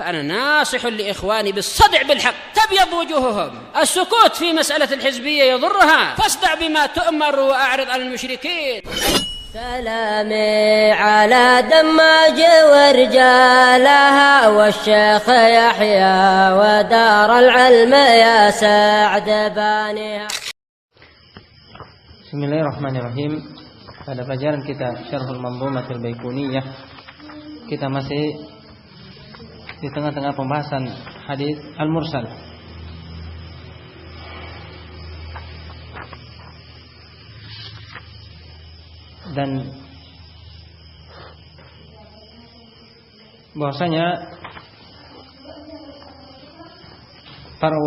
فأنا ناصح لإخواني بالصدع بالحق تبيض وجوههم. السكوت في مسألة الحزبية يضرها، فاصدع بما تؤمر وأعرض عن المشركين. سلامي على دماج ورجالها والشيخ يحيى ودار العلم يا سعد بانيها. Bismillahirrahmanirrahim. Pada pelajaran kita Syarhul Manzumatil Baiquniyah, kita masih di tengah-tengah pembahasan hadis al-mursal. Dan bahwasanya para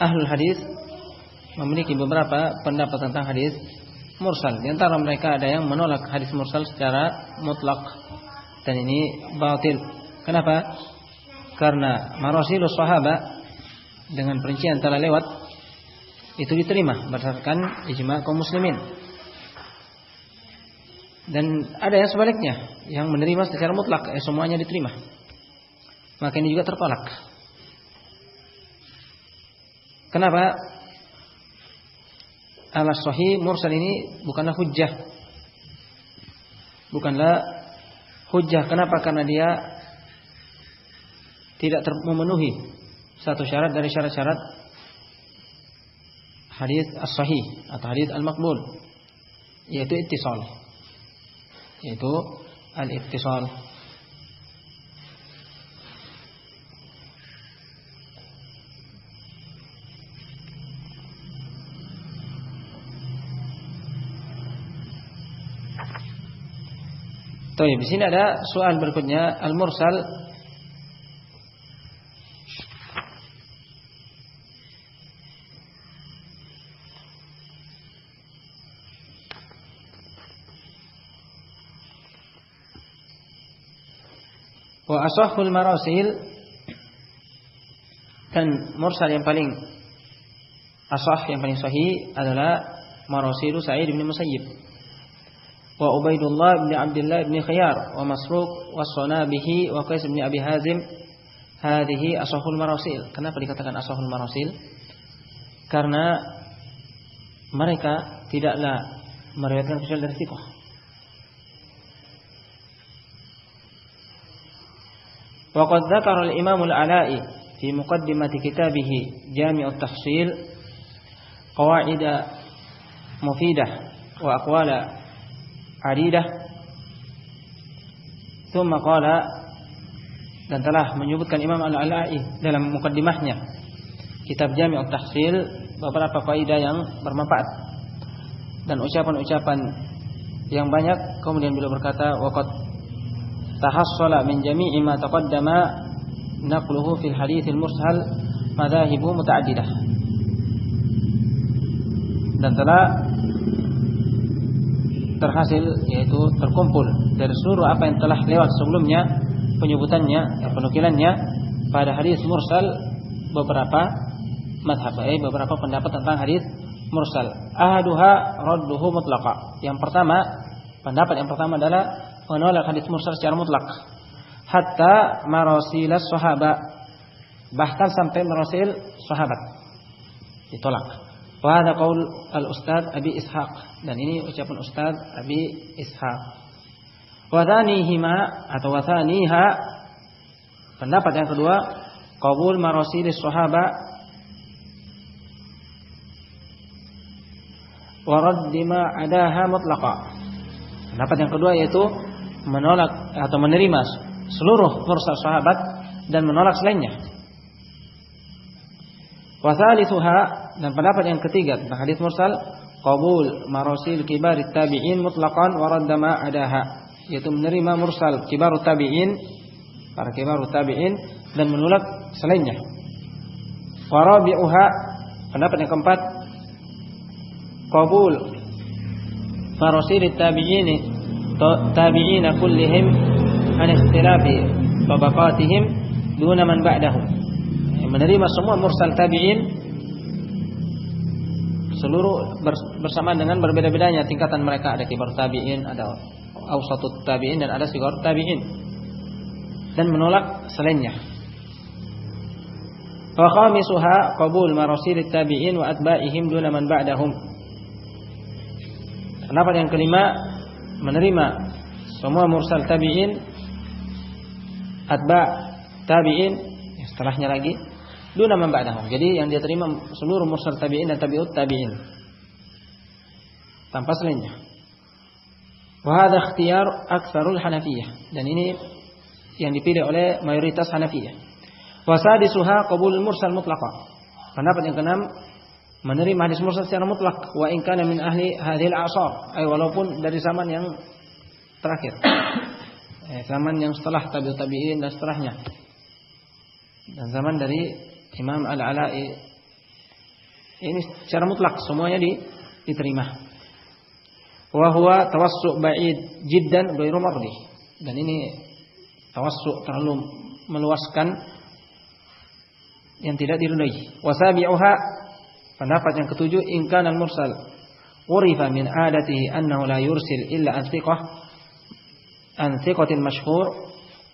ahlul hadis memiliki beberapa pendapat tentang hadis mursal. Di antara mereka ada yang menolak hadis mursal secara mutlak, dan ini batil. Kenapa? Karena marasilus sahabat dengan perincian telah lewat itu diterima berdasarkan ijma' kaum muslimin. Dan ada yang sebaliknya, yang menerima secara mutlak, semuanya diterima. Maka ini juga tertolak. Kenapa? Al-sahih mursal ini bukanlah hujjah. Bukanlah hujjah. Kenapa? Karena dia tidak memenuhi satu syarat dari syarat-syarat hadis as-sahih atau hadis al-maqbul, yaitu ittisal. Yaitu al-ittisal. Di sini ada soal berikutnya, al-mursal wa asahhul marasil, dan mursal yang paling asah, yang paling sahih adalah marasilu Sa'id bin Musayyib wa Ubaidullah bin Abdullah bin Khiyar wa Masruq wa Sanabihi wa Qais bin Abi Hazim. Hadhihi asahhul marasil. Kenapa dikatakan asahhul marasil? Karena mereka tidaklah meriwayatkan kecuali dari thiqah. Wa qad dzakara al-Imam al-Ala'i fi muqaddimati kitabih Jami' at-Tahsil qawaid mufidah wa aqwala adidah. Thumma qala, dan telah menyebutkan Imam Al-Ala'i dalam mukaddimahnya kitab Jami' at-Tahsil beberapa kaidah yang bermanfaat dan ucapan-ucapan yang banyak. Kemudian beliau berkata, wa qad tahassala min jami'i ma taqaddama naqluhu fil hadits al-mursal madhahibu mutaaddidah, dan telah terhasil, yaitu terkumpul dari seluruh apa yang telah lewat sebelumnya penyebutannya, penukilannya pada hadis mursal beberapa madhab, beberapa pendapat tentang hadis mursal. Ahaduha radduhu mutlaqa. Yang pertama, pendapat yang pertama adalah menolak hadis mursal secara mutlak. Hatta marasilas sahabat, bahkan sampai marasil sahabat ditolak. Wa hadha qaul al-Ustaz Abi Ishaq, dan ini ucapan Ustaz Abi Ishaq. Wa thanihima atau wa thaniha, pendapat yang kedua, qabul marasilis sahabat wa radd ma adaha mutlaqa. Pendapat yang kedua yaitu menolak atau menerima seluruh mursal sahabat dan menolak selainnya. Wa thalithuha, dan pendapat yang ketiga tentang hadis mursal, qabul marasil kibarit tabi'in mutlaqan wa radd ma adaha, yaitu menerima mursal kibarut tabi'in, para kibarut tabi'in, dan menolak selainnya. Wa rabi'uha, pendapat yang keempat, qabul marasilit tabi'ina kullihim an ikhtilafi tabaqatihim duna man ba'dahum, menerima semua mursal tabi'in seluruh bersamaan dengan berbeda-bedanya tingkatan mereka. Ada kibar tabi'in, ada awsatut tabi'in, dan ada sigar tabi'in, dan menolak selainnya. Wa khamisuha qabul marasil tabi'in wa atba'ihim duna man ba'dahum. Pendapat yang kelima, menerima semua mursal tabi'in, atba' tabi'in, setelahnya lagi duna man ba'dahum. Jadi yang dia terima seluruh mursal tabi'in dan tabi'ut tabi'in tanpa selainnya. Wa hadha ikhtiyar aktsarul Hanafiyah, dan ini yang dipilih oleh mayoritas Hanafiyah. Wa sadisuha qabulul mursal mutlaqan. Pendapat yang keenam, menerima hadis mursal secara mutlak, wa in kana min ahli hadhil asar, walaupun dari zaman yang terakhir, zaman yang setelah tabi'ut tabi'in dan setelahnya, dan zaman dari Imam Al-Ala'i, ini secara mutlak semuanya diterima. Wa huwa tawassu' ba'id jiddan ghairu mardi, dan ini tawassu' terlalu meluaskan yang tidak diridai. Wa sabi'uha, pendapat yang ketujuh, in kana al-mursal urifa min adatihi annahu la yursil illa an thiqatin mashhur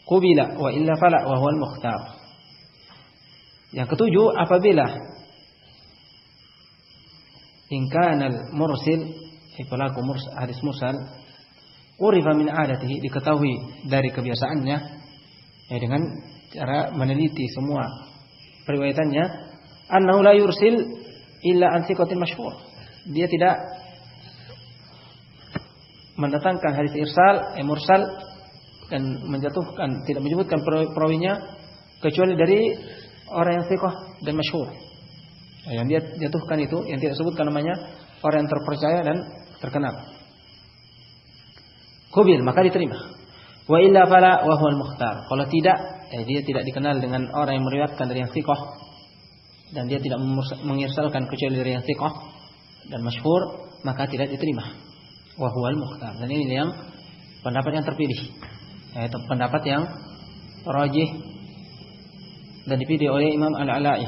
qubila wa illa fala wa huwa al-mukhtar. Yang ketujuh, apabila in kana al-mursil, pelaku hadis mursal, urifa min adatihi, diketahui dari kebiasaannya, dengan cara meneliti semua periwayatannya, annahu la yursil illa an thiqatin mashhur, dia tidak mendatangkan hadis mursal dan menjatuhkan, tidak menyebutkan perawinya kecuali dari orang yang thiqah dan masyhur. Yang dia jatuhkan itu, yang tidak sebutkan namanya, orang yang terpercaya dan terkenal. Kubil, maka diterima. Wa illa fala wa huwal mukhtar. Kalau tidak, dia tidak dikenal dengan orang yang meriwayatkan dari yang thiqah, dan dia tidak mengirsalkan kecuali dari yang thiqah dan masyhur, maka tidak diterima. Wa huwal mukhtar. Dan ini yang pendapat yang terpilih, yaitu pendapat yang rajih dan dipilih oleh Imam Al-Ala'i.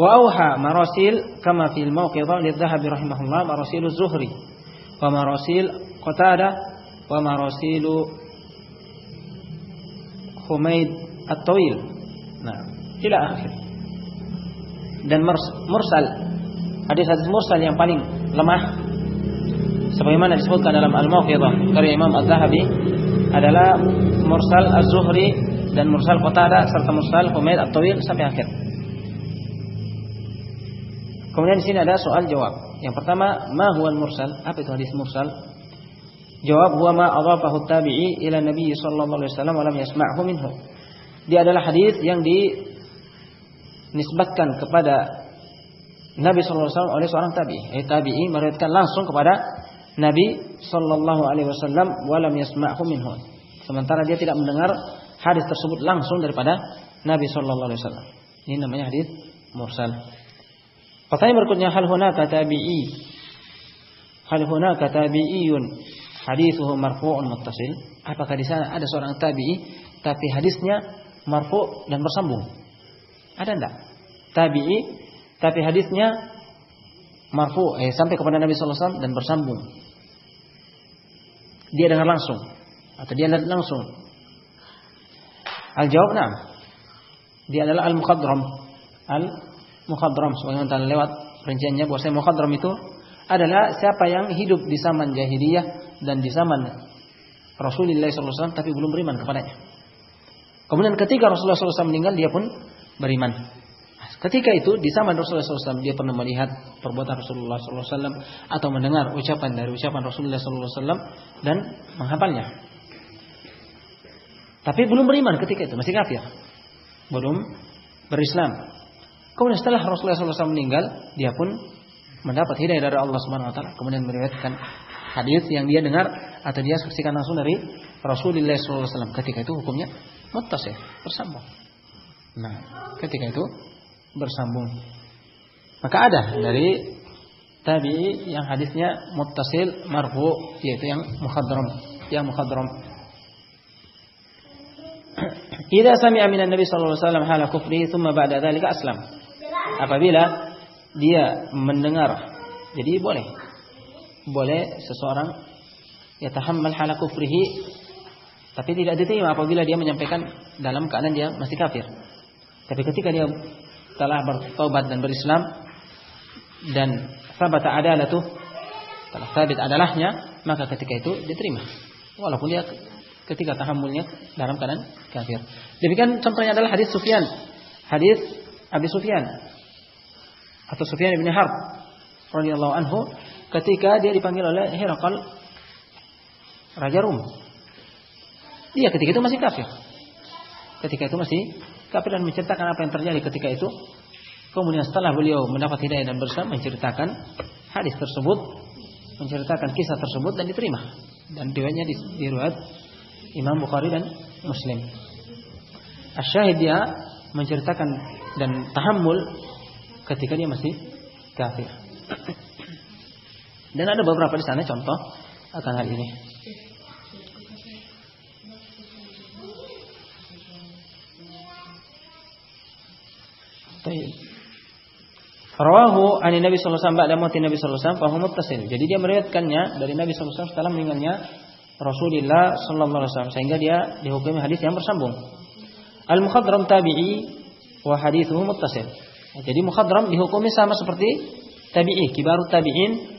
Wa auha marasil kama fil mawqidha lidh-Dhahabi rahimahullah marasil az-Zuhri wa marasil Qatadah wa marasil Humaid at-Tawil. Nah, ila akhir. Dan mursal, hadis-hadis mursal yang paling lemah, sebagaimana disebutkan dalam Al-Mawqidhah karya Imam Az-Zahabi, adalah mursal Az-Zuhri dan mursal Qatadah serta mursal Humaid at-Tawil sampai akhir. Kemudian di sini ada soal jawab. Yang pertama, ma huwal mursal? Apa itu hadis mursal? Jawab, huwa ma adhafahu at-tabi'i ila Nabi sallallahu alaihi wasallam wa lam yasma'hu minhu. Dia adalah hadis yang dinisbatkan kepada Nabi sallallahu alaihi wasallam oleh seorang tabi'i. Tabi'i meriwayatkan langsung kepada Nabi sallallahu alaihi wasallam wa lam yasma'hu minhu. Sementara dia tidak mendengar hadis tersebut langsung daripada Nabi sallallahu alaihi wasallam. Ini namanya hadis mursal. Pertanyaan berikutnya, hal hunaka tabi'iyun hadithuhu marfu'un muttasil? Apakah di sana ada seorang tabi'i tapi hadisnya marfu' dan bersambung? Ada enggak? Tabi'i tapi hadisnya marfu' sampai kepada Nabi sallallahu alaihi wasallam dan bersambung. Dia dengar langsung atau dia lihat langsung? Al-jawab, na'am. Dia adalah al-mukhadram. Mukhadram, sebagaimana telah lewat perinciannya, bahwasanya mukhadram itu adalah siapa yang hidup di zaman jahiliyah dan di zaman Rasulullah SAW tapi belum beriman kepadanya. Kemudian ketika Rasulullah SAW meninggal, dia pun beriman. Ketika itu di zaman Rasulullah SAW dia pernah melihat perbuatan Rasulullah SAW atau mendengar ucapan dari ucapan Rasulullah SAW dan menghafalnya. Tapi belum beriman ketika itu, masih kafir, belum berislam. Kemudian setelah Rasulullah SAW meninggal, dia pun mendapat hidayah dari Allah Subhanahu Wa Taala. Kemudian meriwayatkan hadis yang dia dengar atau dia saksikan langsung dari Rasulullah SAW. Ketika itu hukumnya muttasil, bersambung. Nah, ketika itu bersambung. Maka ada dari tabi'i yang hadisnya muttasil marfu', yaitu yang mukhadram. Idza sami'a minan Nabi sallallahu alaihi wasallam hala kufri thumma ba'da dzalika aslam. Apabila dia mendengar, jadi boleh seseorang yatahammal hala kufrihi, Tapi tidak diterima apabila dia menyampaikan dalam keadaan dia masih kafir. Tapi ketika dia telah bertobat dan berislam dan sabata adalatuh, telah sabit adalahnya, maka ketika itu diterima. Walaupun dia ketika tahammulnya dalam keadaan kafir. Demikian contohnya adalah hadis Sufyan, hadis Abi Sufyan atau Sufyan bin Harb radhiyallahu anhu ketika dia dipanggil oleh Herakl, raja Rum. Dia ketika itu masih kafir. Ketika itu masih kafir dan menceritakan apa yang terjadi ketika itu. Kemudian setelah beliau mendapat hidayah dan berislam, menceritakan hadis tersebut, menceritakan kisah tersebut dan diterima. Dan riwayatnya diriwayat Imam Bukhari dan Muslim. Asyahid dia menceritakan dan tahammul ketika dia masih kafir. Dan ada beberapa di sana contoh akan hal ini. Rawahu an Nabi sallallahu alaihi wasallam ba'da mauti Nabi sallallahu alaihi wasallam fa huwa muttasil. Jadi dia meriwayatkannya dari Nabi sallallahu alaihi wasallam setelah meninggalnya Rasulullah sallallahu alaihi wasallam sehingga dia dihukumi hadis yang bersambung. Al-Mukhadram tabi'i wa hadithuhu muttasil. Jadi Mukhadram dihukumi sama seperti tabi'i, kibarut tabi'in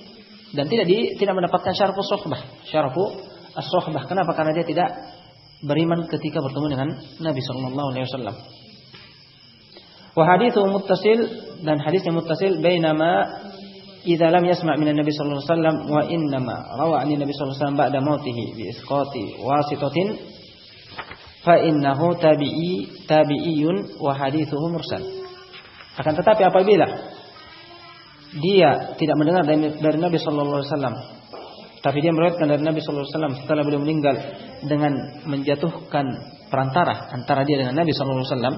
dan tidak mendapatkan syarafus suhbah. Syarafu as-suhbah. Kenapa? Karena dia tidak beriman ketika bertemu dengan Nabi sallallahu alaihi wasallam. Wa hadithu muttasil dan hadisnya muttasil bainama idza lam yasma' minan nabi sallallahu alaihi wasallam wa innama rawa 'an nabi sallallahu alaihi wasallam ba'da mautihi bi isqati wasitatin fa innahu tabi'iyyun wa hadithuhu mursal. Akan tetapi apabila dia tidak mendengar dari Nabi sallallahu alaihi wasallam tapi dia meriwayatkan dari Nabi sallallahu alaihi wasallam setelah beliau meninggal dengan menjatuhkan perantara antara dia dengan Nabi sallallahu alaihi wasallam,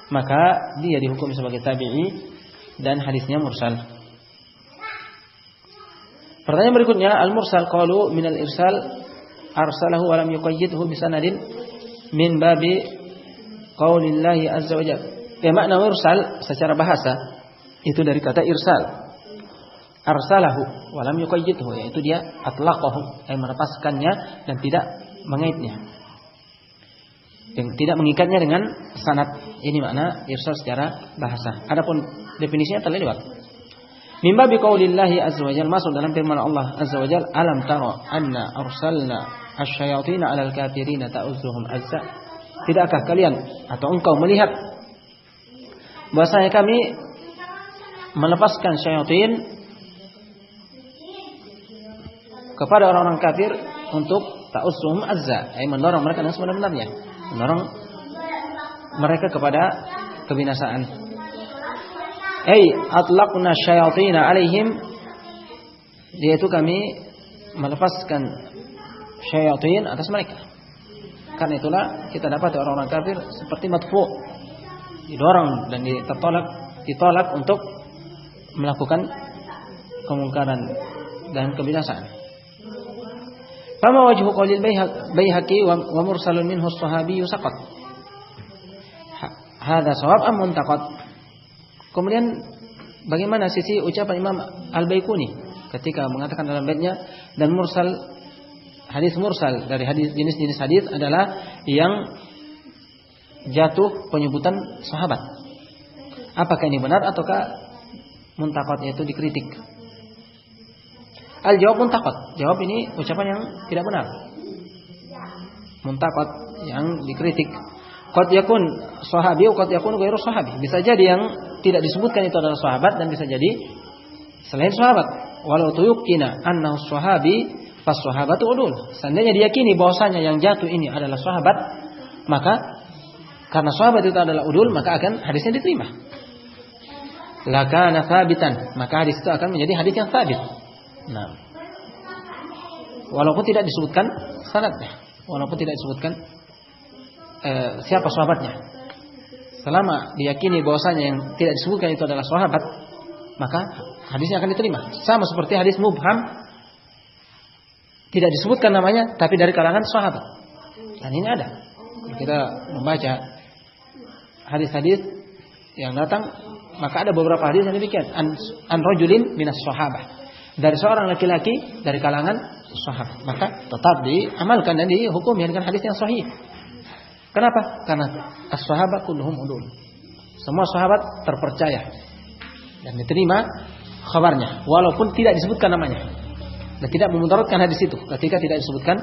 maka dia dihukum sebagai tabi'i dan hadisnya mursal. Pertanyaan berikutnya, al-mursal qalu min al-irsal arsalahu wa lam yuqayyidhu bi sanadin min babi qaulillahi azza wa jalla. Ya, makna mursal secara bahasa itu dari kata irsal. Arsalahu wa lam yuqayyidhu, yaitu dia atlaqahu, melepaskannya dan tidak mengaitnya. Tidak mengikatnya dengan sanad. Ini makna irsal secara bahasa. Adapun definisinya telah lewat. Mimba biqaulillahi azza wajalla, masuk dalam firman Allah azza wajalla, alam tara anna arsalna asyayatin 'alal kafirin ta'uzuhum azza. Tidakkah kalian atau engkau melihat bahwasanya kami melepaskan syaitan kepada orang-orang kafir untuk ta'uzuhum azza, mendorong mereka dengan sebenar-benarnya, mendorong mereka kepada kebinasaan. Atlaqna syayatina alaihim, yaitu kami melepaskan syaitan atas mereka. Karena itulah kita dapat orang-orang kafir seperti madfu, didorong dan ditolak untuk melakukan kemungkaran dan kebinasaan. Fama wajhu qaulil Baihaqi wa mursalun minhu as-sahabi saqat. Hadza shawab am muntaqad. Kemudian bagaimana sisi ucapan Imam Al-Baiquni ketika mengatakan dalam baitnya dan mursal, hadis mursal dari hadis jenis-jenis hadis adalah yang jatuh penyebutan sahabat. Apakah ini benar ataukah muntaqad, yaitu dikritik? Al-jawab muntaqad. Jawab ini ucapan yang tidak benar. Muntaqad yang dikritik. Qad yakun sahabi wa qad yakun ghairu sahabi. Bisa jadi yang tidak disebutkan itu adalah sahabat dan bisa jadi selain sahabat. Walau tuyqina annahu sahabi fas sahabatu udul. Seandainya diyakini bahwasanya yang jatuh ini adalah sahabat, maka karena sahabat itu adalah udul, maka akan hadisnya diterima. Lakana tsabitan, maka hadis itu akan menjadi hadis yang sabit. Nah, walaupun tidak disebutkan sanadnya, walaupun tidak disebutkan siapa sahabatnya, selama diyakini bahwasanya yang tidak disebutkan itu adalah sahabat, maka hadisnya akan diterima. Sama seperti hadis mubham, tidak disebutkan namanya, tapi dari kalangan sahabat. Dan ini ada. Kalau kita membaca hadis-hadis yang datang, maka ada beberapa hadis yang demikian. An rajulin minas sahabah, dari seorang laki-laki dari kalangan sahabat, maka tetap diamalkan dan dihukumi dengan hadis yang sahih. Kenapa? Karena as-sahabat kulluhum udul. Semua sahabat terpercaya dan diterima khabarnya walaupun tidak disebutkan namanya. Dan tidak memudaratkan hadis itu ketika tidak disebutkan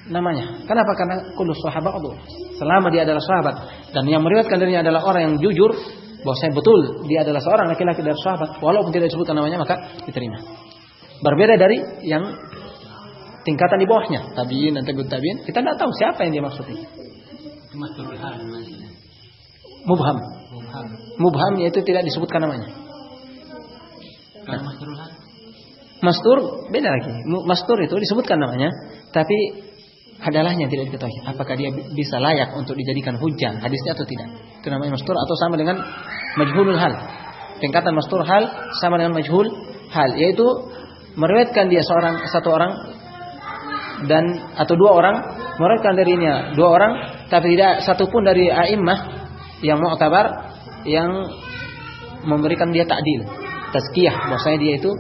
namanya. Kenapa? Karena kullu sahabat udul. Selama dia adalah sahabat dan yang meriwayatkan darinya adalah orang yang jujur, bahwasanya betul dia adalah seorang laki-laki dari sahabat walaupun tidak disebutkan namanya, maka diterima. Berbeda dari yang tingkatan di bawahnya, tabi'in dan tabi'ut tabi'in, kita tidak tahu siapa yang dia maksudnya. Mubham. Mubham yaitu tidak disebutkan namanya. Mastur beda lagi. Mastur itu disebutkan namanya, tapi hadalahnya tidak diketahui. Apakah dia bisa layak untuk dijadikan hujjah hadisnya atau tidak? Itu namanya mastur, atau sama dengan majhulul hal. Tingkatan mastur hal sama dengan majhul hal, yaitu meriwayatkan dia satu orang dan atau dua orang, meriwayatkan darinya dua orang, tapi tidak satupun dari a'immah yang mu'tabar yang memberikan dia ta'dil, tazkiyah, bahwasanya dia itu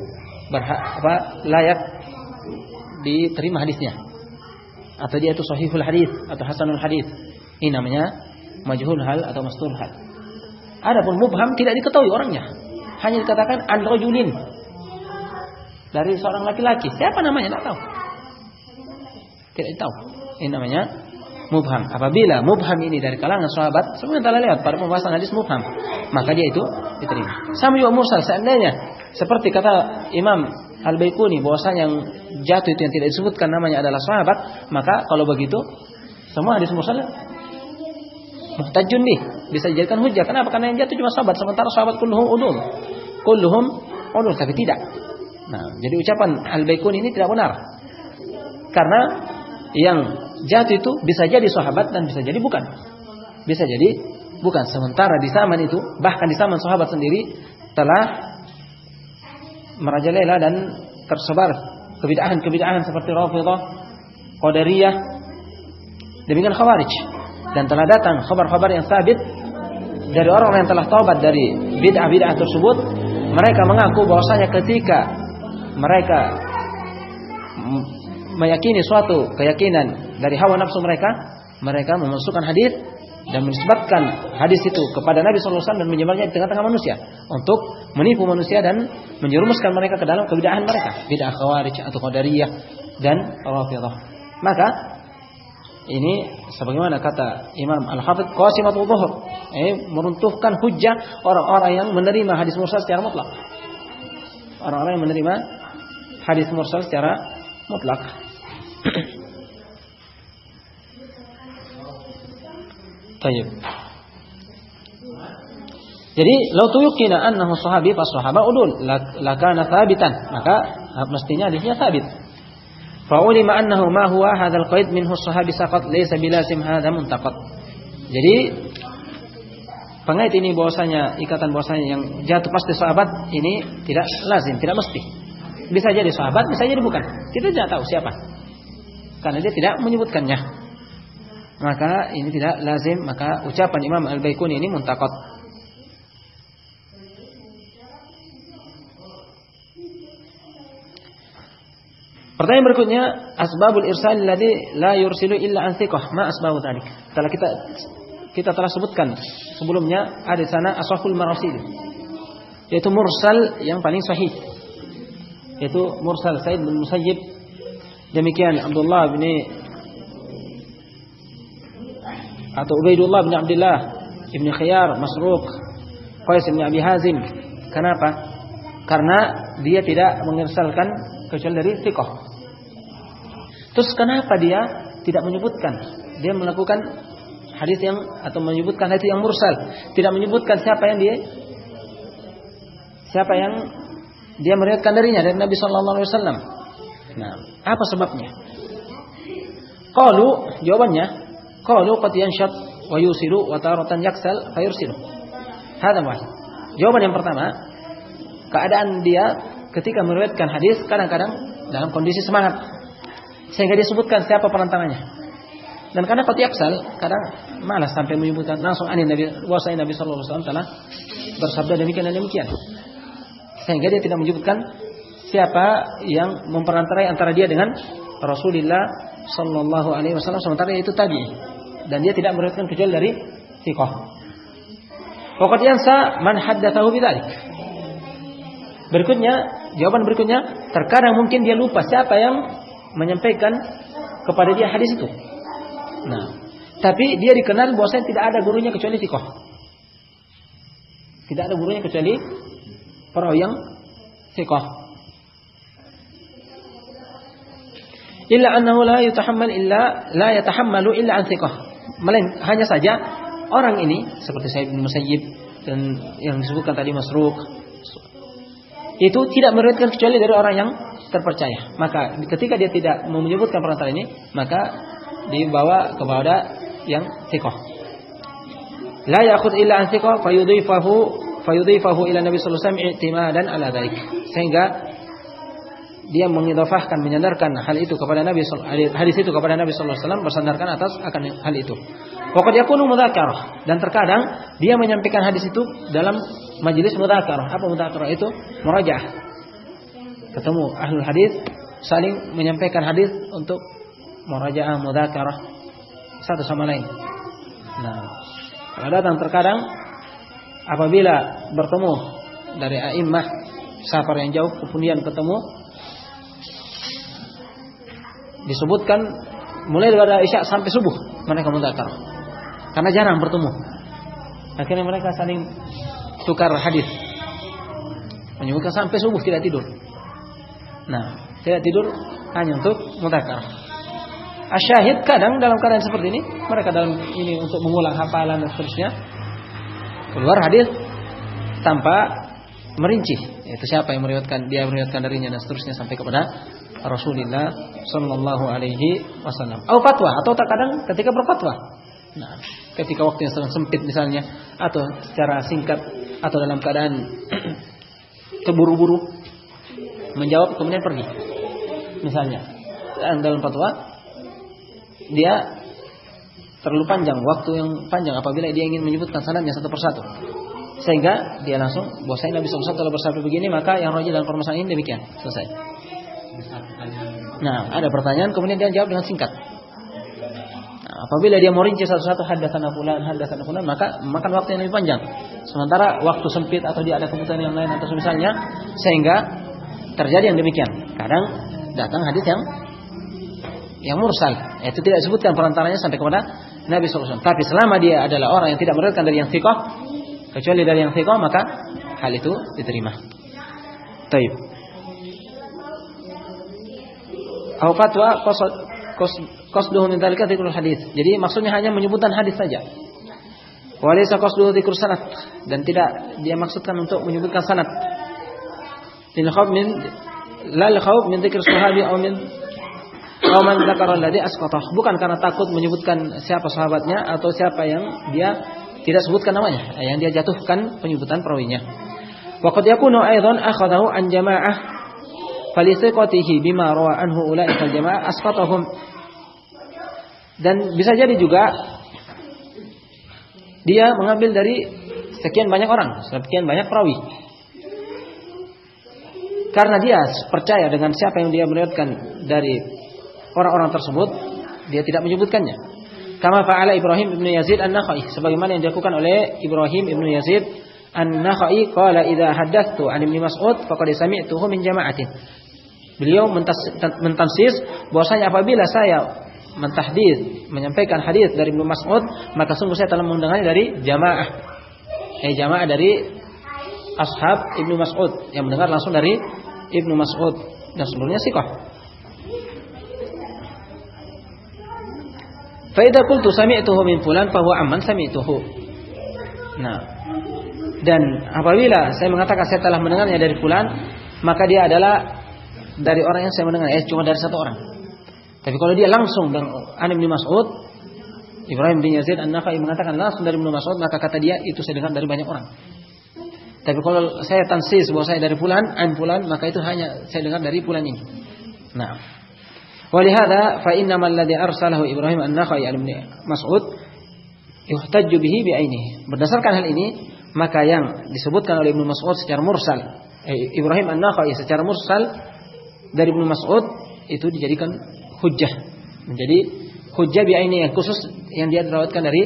layak diterima hadisnya, atau dia itu sahihul hadis atau hasanul hadis. Ini namanya majhul hal atau mastur hal. Adapun mubham tidak diketahui orangnya, hanya dikatakan an rajulin, dari seorang laki-laki. Siapa namanya? Tidak tahu. Tidak tahu. Ini namanya mubham. Apabila mubham ini dari kalangan sahabat, semua yang telah lewat pada pembahasan hadis mubham, maka dia itu diterima. Sama juga mursal. Seandainya seperti kata Imam Al-Baiquni, bahwasanya yang jatuh itu yang tidak disebutkan namanya adalah sahabat, maka kalau begitu semua hadis mursal muhtajun bih, bisa dijadikan hujjah. Kenapa? Karena yang jatuh cuma sahabat, sementara sahabat kulluhum udul. Kulluhum udul, tapi tidak. Nah, jadi ucapan Al-Baiquni ini tidak benar. Karena yang jatuh itu bisa jadi sahabat dan bisa jadi bukan. Bisa jadi bukan. Sementara di zaman itu, bahkan di zaman sahabat sendiri telah merajalela dan tersebar kebid'ahan seperti Rafidhah, Qadariyah, demikian Khawarij. Dan telah datang khabar-khabar yang sabit dari orang-orang yang telah taubat dari bid'ah-bid'ah tersebut. Mereka mengaku bahwasanya ketika mereka meyakini suatu keyakinan dari hawa nafsu mereka, mereka memasukkan hadis dan menisbatkan hadis itu kepada Nabi sallallahu alaihi wasallam dan menyebarnya di tengah-tengah manusia untuk menipu manusia dan menjerumuskan mereka ke dalam kebid'ahan mereka, bid'ah Khawarij atau Qadariyah dan Rafidhah. Maka ini sebagaimana kata Imam Al-Hafidz qasimatul dhuhr, meruntuhkan hujjah orang-orang yang menerima hadis mursal secara mutlak. Orang-orang yang menerima hadis mursal secara mutlak. Tayyib. Jadi, lau tuyukina annahu sahabi fa sahaba udul lakana thabitan, maka mestinya hadisnya thabit. Fa ulima annahu ma huwa hadzal qaid minhu sahabi saqat laysa bilazim hadza muntaqad. Jadi pengait ini bahwasanya ikatan bahwasanya yang jatuh pasti sahabat ini tidak lazim, tidak mesti. Bisa jadi sahabat, bisa jadi bukan. Kita tidak tahu siapa. Karena dia tidak menyebutkannya. Maka ini tidak lazim, maka ucapan Imam Al-Baiquni ini muntaqad. Pertanyaan berikutnya, asbabul irsal alladhi la yursilu illa an thiqah. Ma asbabu dzalik? Telah kita telah sebutkan sebelumnya, ada di sana ashahul marasil. Yaitu mursal yang paling sahih. Yaitu mursal Sa'id bin Musayyib, demikian Abdullah bin atau Ubaidullah bin Abdullah ibn Khiyar, Masruq, Qais bin Abi Hazim. Kenapa? Karena dia tidak mengirsalkan kecuali dari thiqah. Terus kenapa dia tidak menyebutkan? Dia melakukan hadis yang atau menyebutkan hadis yang mursal, tidak menyebutkan siapa yang dia meriwayatkan darinya dari Nabi sallallahu alaihi wasallam. Nah, apa sebabnya? Jawabannya, qad yanshat wa yusilu wa taratan yaksal fa yursilu. Hada wahid. Jawaban yang pertama, keadaan dia ketika meriwayatkan hadis kadang-kadang dalam kondisi semangat sehingga dia sebutkan siapa perantaranya. Dan kadang qad yaksal, kadang malas sampai menyebutkan langsung Nabi sallallahu alaihi wasallam telah bersabda demikian dan demikian. Sehingga dia tidak menyebutkan siapa yang memperantarai antara dia dengan Rasulullah sallallahu alaihi wasallam, sementara itu tabi'i dan dia tidak meriwayatkan kecuali dari thiqah. Waqad yansa man haddatsahu bidzalik. Jawaban berikutnya, terkadang mungkin dia lupa siapa yang menyampaikan kepada dia hadis itu. Nah, tapi dia dikenal bahwasanya tidak ada gurunya kecuali thiqah. Tidak ada gurunya kecuali perawi yang thiqah. Illa annahu la yatahammalu illa an thiqah. Hanya saja orang ini seperti Sa'id bin Musayyib dan yang disebutkan tadi Masruq itu tidak meriwayatkan kecuali dari orang yang terpercaya. Maka ketika dia tidak menyebutkan perantara ini, maka dibawa kepada yang thiqah. La ya'khudh illa an thiqah fayudhifahu ila Nabi sallallahu alaihi wasallam i'timadan ala dzalik. Sehingga dia mengidhafahkan, menyandarkan hal itu kepada Nabi, hadis itu kepada Nabi sallallahu alaihi wasallam, bersandarkan atas akan hal itu. Waqad yakunu mudzakarah, dan terkadang dia menyampaikan hadis itu dalam majelis mudzakarah. Apa mudzakarah itu? Murajaah. Ketemu ahlul hadis saling menyampaikan hadis untuk murajaah, mudzakarah satu sama lain. Nah, kalau datang terkadang apabila bertemu dari a'immah safar yang jauh kemudian ketemu, disebutkan mulai dari Isya sampai subuh mereka mudzakarah karena jarang bertemu. Akhirnya mereka saling tukar hadis, menyebutkan sampai subuh tidak tidur. Nah, tidak tidur hanya untuk mudzakarah. Asyahid kadang dalam keadaan seperti ini mereka dalam ini untuk mengulang hafalan dan seterusnya, keluar hadis tanpa merinci itu siapa yang meriwayatkan, dia meriwayatkan darinya dan seterusnya sampai kepada Rasulullah sallallahu alaihi wasallam. Atau fatwa, atau terkadang ketika berfatwa. Nah, ketika waktu yang sangat sempit misalnya, atau secara singkat, atau dalam keadaan terburu-buru menjawab kemudian pergi. Misalnya, dalam fatwa dia terlalu panjang, waktu yang panjang apabila dia ingin menyebutkan sanadnya satu persatu. Sehingga dia langsung bahwasanya Nabi sallallahu alaihi wasallam telah bersabda begini, maka yang rajih dalam permasalahan ini demikian. Selesai. Nah, ada pertanyaan kemudian dia jawab dengan singkat. Nah, apabila dia mau rinci satu-satu hadatsana fulan, maka makan waktu yang lebih panjang. Sementara waktu sempit atau dia ada kebutuhan yang lain atau misalnya, sehingga terjadi yang demikian. Kadang datang hadis yang mursal, itu tidak disebutkan perantaranya sampai kepada Nabi sallallahu alaihi wasallam. Tapi selama dia adalah orang yang tidak meriwayatkan dari yang thiqah, kecuali dari yang thiqah, maka hal itu diterima. Taib. Au fatwa qasduhu min dzalika dzikrul hadis. Jadi maksudnya hanya menyebutkan hadis saja. Wa laysa qasduhu dzikrus sanad, dan tidak dia maksudkan untuk menyebutkan sanad. Lil khawf min dzikr sahabi aw man dzakara alladhi asqatah. Bukan karena takut menyebutkan siapa sahabatnya atau siapa yang dia tidak sebutkan namanya, yang dia jatuhkan penyebutan perawinya. Wa qad yakunu aidan akhadahu an jamaah falithiqatihi bima rawa anhu ulaika al-jamaah asqatahum. Dan bisa jadi juga dia mengambil dari sekian banyak orang, sekian banyak perawi. Karena dia percaya dengan siapa yang dia meriwayatkan dari orang-orang tersebut, dia tidak menyebutkannya. Kama fa'ala Ibrahim ibnu Yazid an-Nakhai, sebagaimana yang dilakukan oleh Ibrahim ibnu Yazid an-Nakhai, qala idza haddatstu an Ibnu Mas'ud faqad sami'tuhu min jama'atin. Beliau mentansis bahwasanya apabila saya mentahdits, menyampaikan hadis dari Ibnu Mas'ud, maka sungguh saya telah mendengarnya dari jamaah. Jamaah dari ashab Ibnu Mas'ud yang mendengar langsung dari Ibnu Mas'ud dan seluruhnya thiqah. Fa idza qultu sami'tuhu min fulan fa huwa amman sami'tuhu. Nah, dan apabila saya mengatakan saya telah mendengarnya dari fulan, maka dia adalah dari orang yang saya mendengar, cuma dari satu orang. Tapi kalau dia langsung dari Ibnu Mas'ud, Ibrahim bin Yazid an-Nakhai mengatakan langsung dari Ibnu Mas'ud, maka kata dia itu saya dengar dari banyak orang. Tapi kalau saya tansis bahwa saya dari fulan, an fulan, maka itu hanya saya dengar dari fulan ini. Nah, walihada fa innamal ladzi arsalahu Ibrahim an-Nakhai an Ibnu Mas'ud yuhtajju bihi bi'ainihi. Berdasarkan hal ini, maka yang disebutkan oleh Ibnu Mas'ud secara mursal Ibrahim An-Nakhai secara mursal dari Ibnu Mas'ud itu dijadikan hujjah. Menjadi hujjah bi'aini yang khusus yang dia diriwayatkan dari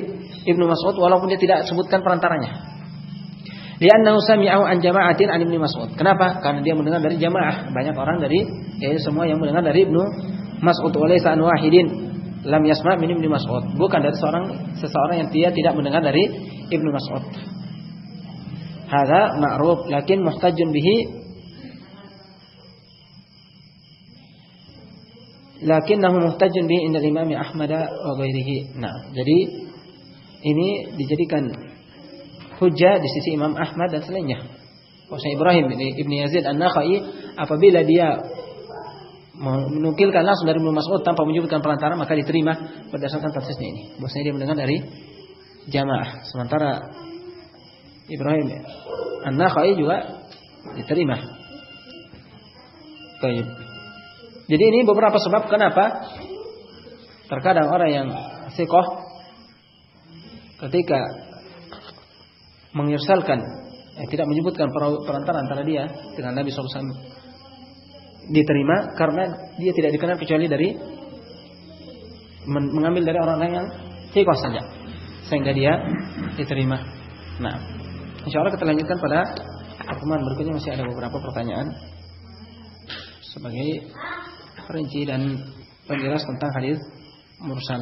Ibnu Mas'ud walaupun dia tidak sebutkan perantaranya. Li'annahu sami'ahu an jama'atin an Ibnu Mas'ud. Kenapa? Karena dia mendengar dari jamaah, banyak orang dari semua yang mendengar dari Ibnu Mas'ud walaysa an wahidin lam yasma' min Ibnu Mas'ud. Bukan dari seseorang yang dia tidak mendengar dari Ibnu Mas'ud. Hadza ma'ruf lakin muhtajun bihi lakinnahu muhtajun bihi inda Imam Ahmad wa ghairihi. Nah, jadi ini dijadikan hujjah di sisi Imam Ahmad dan selainnya. Bahwa Ibrahim Ibn Yazid An-Nakhai apabila dia menukilkan langsung dari Ibnu Mas'ud tanpa menyebutkan perantara maka diterima berdasarkan tafsirnya ini. Bahwasanya dia mendengar dari jamaah. Sementara Ibrahim An-Nakhai juga diterima. Baik. Jadi ini beberapa sebab kenapa terkadang orang yang thiqah ketika mengirsalkan tidak menyebutkan perantara antara dia dengan Nabi SAW diterima karena dia tidak dikenal kecuali dari mengambil dari orang-orang yang thiqah saja sehingga dia diterima. Nah, insyaallah kita lanjutkan pada pertemuan berikutnya, masih ada beberapa pertanyaan sebagai perinci dan penjelas tentang hadis mursal.